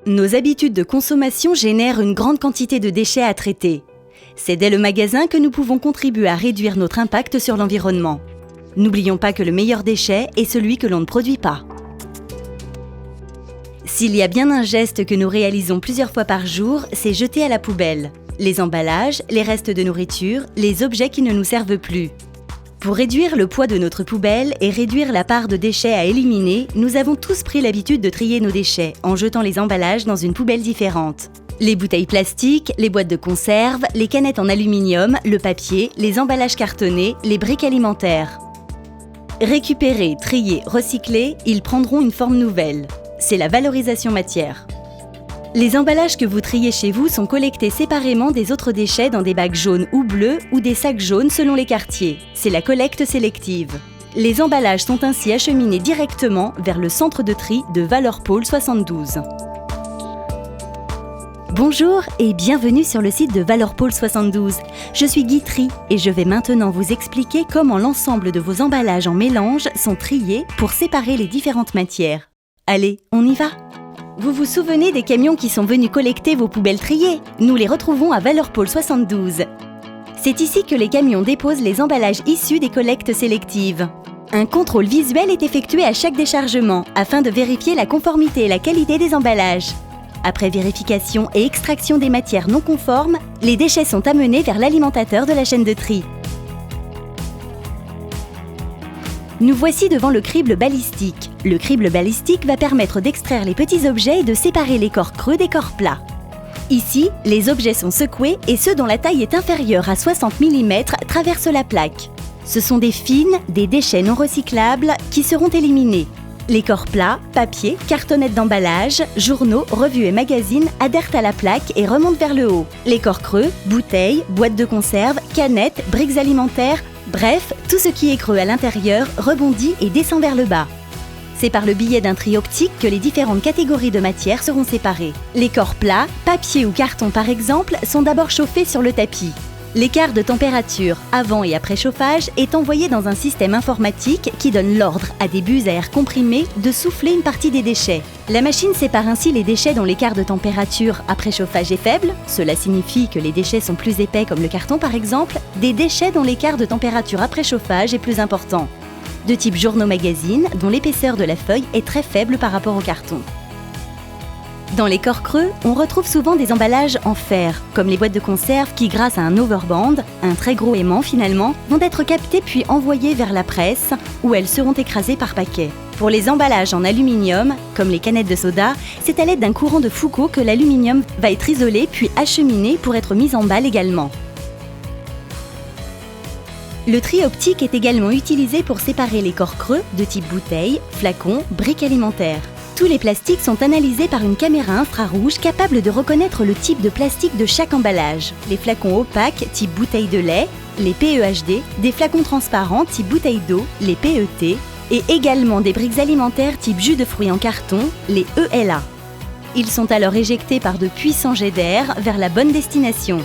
Nos habitudes de consommation génèrent une grande quantité de déchets à traiter. C'est dès le magasin que nous pouvons contribuer à réduire notre impact sur l'environnement. N'oublions pas que le meilleur déchet est celui que l'on ne produit pas. S'il y a bien un geste que nous réalisons plusieurs fois par jour, c'est jeter à la poubelle les emballages, les restes de nourriture, les objets qui ne nous servent plus. Pour réduire le poids de notre poubelle et réduire la part de déchets à éliminer, nous avons tous pris l'habitude de trier nos déchets en jetant les emballages dans une poubelle différente. Les bouteilles plastiques, les boîtes de conserve, les canettes en aluminium, le papier, les emballages cartonnés, les briques alimentaires. Récupérés, triés, recyclés, ils prendront une forme nouvelle. C'est la valorisation matière. Les emballages que vous triez chez vous sont collectés séparément des autres déchets dans des bacs jaunes ou bleus ou des sacs jaunes selon les quartiers. C'est la collecte sélective. Les emballages sont ainsi acheminés directement vers le centre de tri de Valorpole 72. Bonjour et bienvenue sur le site de Valorpole 72. Je suis Guitry et je vais maintenant vous expliquer comment l'ensemble de vos emballages en mélange sont triés pour séparer les différentes matières. Allez, on y va! Vous vous souvenez des camions qui sont venus collecter vos poubelles triées? Nous les retrouvons à Valorpole 72. C'est ici que les camions déposent les emballages issus des collectes sélectives. Un contrôle visuel est effectué à chaque déchargement afin de vérifier la conformité et la qualité des emballages. Après vérification et extraction des matières non conformes, les déchets sont amenés vers l'alimentateur de la chaîne de tri. Nous voici devant le crible balistique. Le crible balistique va permettre d'extraire les petits objets et de séparer les corps creux des corps plats. Ici, les objets sont secoués et ceux dont la taille est inférieure à 60 mm traversent la plaque. Ce sont des fines, des déchets non recyclables qui seront éliminés. Les corps plats, papier, cartonnettes d'emballage, journaux, revues et magazines adhèrent à la plaque et remontent vers le haut. Les corps creux, bouteilles, boîtes de conserve, canettes, briques alimentaires, bref, tout ce qui est creux à l'intérieur rebondit et descend vers le bas. C'est par le biais d'un tri optique que les différentes catégories de matières seront séparées. Les corps plats, papier ou carton par exemple, sont d'abord chauffés sur le tapis. L'écart de température avant et après chauffage est envoyé dans un système informatique qui donne l'ordre à des buses à air comprimé de souffler une partie des déchets. La machine sépare ainsi les déchets dont l'écart de température après chauffage est faible, cela signifie que les déchets sont plus épais comme le carton par exemple, des déchets dont l'écart de température après chauffage est plus important. De type journaux-magazines, dont l'épaisseur de la feuille est très faible par rapport au carton. Dans les corps creux, on retrouve souvent des emballages en fer, comme les boîtes de conserve qui, grâce à un overband, un très gros aimant finalement, vont être captées puis envoyées vers la presse, où elles seront écrasées par paquets. Pour les emballages en aluminium, comme les canettes de soda, c'est à l'aide d'un courant de Foucault que l'aluminium va être isolé puis acheminé pour être mis en balle également. Le tri optique est également utilisé pour séparer les corps creux de type bouteilles, flacons, briques alimentaires. Tous les plastiques sont analysés par une caméra infrarouge capable de reconnaître le type de plastique de chaque emballage. Les flacons opaques type bouteille de lait, les PEHD, des flacons transparents type bouteille d'eau, les PET, et également des briques alimentaires type jus de fruits en carton, les ELA. Ils sont alors éjectés par de puissants jets d'air vers la bonne destination.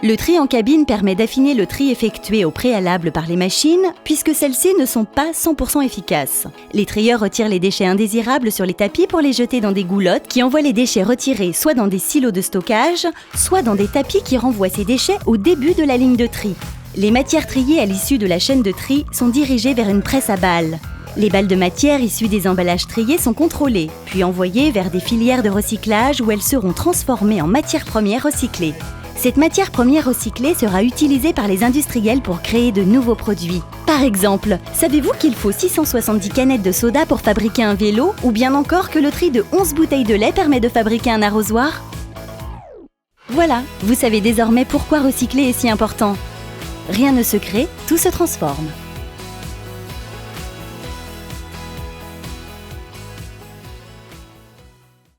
Le tri en cabine permet d'affiner le tri effectué au préalable par les machines, puisque celles-ci ne sont pas 100% efficaces. Les trieurs retirent les déchets indésirables sur les tapis pour les jeter dans des goulottes qui envoient les déchets retirés soit dans des silos de stockage, soit dans des tapis qui renvoient ces déchets au début de la ligne de tri. Les matières triées à l'issue de la chaîne de tri sont dirigées vers une presse à balles. Les balles de matière issues des emballages triés sont contrôlées, puis envoyées vers des filières de recyclage où elles seront transformées en matières premières recyclées. Cette matière première recyclée sera utilisée par les industriels pour créer de nouveaux produits. Par exemple, savez-vous qu'il faut 670 canettes de soda pour fabriquer un vélo, ou bien encore que le tri de 11 bouteilles de lait permet de fabriquer un arrosoir? Voilà, vous savez désormais pourquoi recycler est si important. Rien ne se crée, tout se transforme.